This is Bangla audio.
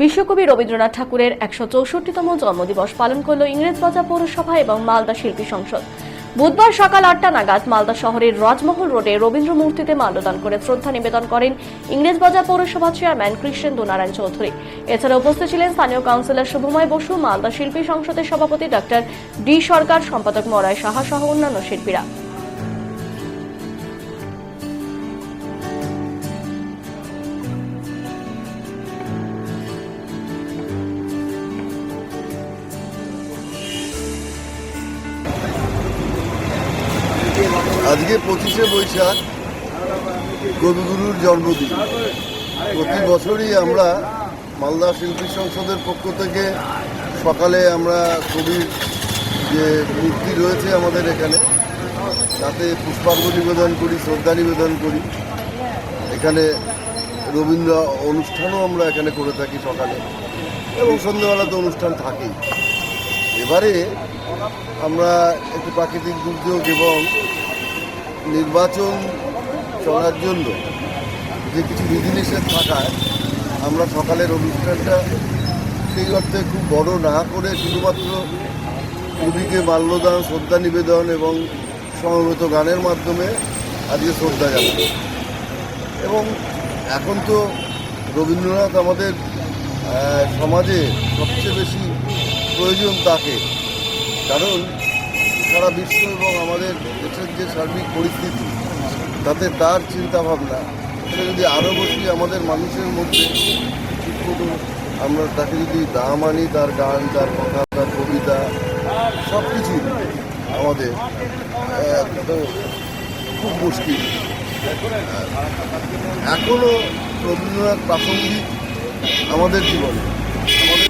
বিশ্বকবি রবীন্দ্রনাথ ঠাকুরের ১৬৪তম জন্মদিবস পালন করল ইংরেজবাজার পৌরসভা এবং মালদা শিল্পী সংসদ। বুধবার সকাল ৮টা নাগাদ মালদা শহরের রাজমহল রোডে রবীন্দ্র মূর্তিতে মাল্যদান করে শ্রদ্ধা নিবেদন করেন ইংরেজবাজার পৌরসভা চেয়ারম্যান কৃষ্ণেন্দু নারায়ণ চৌধুরী। এছাড়া উপস্থিত ছিলেন স্থানীয় কাউন্সিলর শুভময় বসু, মালদা শিল্পী সংসদের সভাপতি ডক্টর ডি সরকার, সম্পাদক মরয় সাহা সহ অন্যান্য শিল্পীরা। আজকে 25শে বৈশাখ কবিগুরুর জন্মদিন। প্রতি বছরই আমরা মালদা শিল্পী সংসদের পক্ষ থেকে সকালে আমরা কবির যে মূর্তি রয়েছে আমাদের এখানে, তাতে পুষ্পার্ঘ্য নিবেদন করি, শ্রদ্ধা নিবেদন করি। এখানে রবীন্দ্র অনুষ্ঠানও আমরা এখানে করে থাকি সকালে, এবং সন্ধ্যেবেলা তো অনুষ্ঠান থাকেই। এবারে আমরা একটু প্রাকৃতিক দুর্যোগ এবং নির্বাচন চলার জন্য যে কিছু বিধিনিষেধ থাকায় আমরা সকালের অনুষ্ঠানটা সেই অর্থে খুব বড় না করে শুধুমাত্র কবিকে মাল্যদান, শ্রদ্ধা নিবেদন এবং সমবেত গানের মাধ্যমে আজকে শ্রদ্ধা জানাবো। এবং এখন তো রবীন্দ্রনাথ আমাদের সমাজে সবচেয়ে বেশি প্রয়োজন তাকে, কারণ সারা বিশ্ব এবং আমাদের দেশের যে সার্বিক পরিস্থিতি, তাতে তার চিন্তাভাবনা সেটা যদি আরও বেশি আমাদের মানুষের মধ্যে ঠিক মতো আমরা তাকে যদি দাম আনি, তার গান, তার কথা, তার কবিতা সব কিছুই আমাদের তো খুব মুশকিল। এখনও রবীন্দ্রনাথ প্রাসঙ্গিক আমাদের জীবনে। আমাদের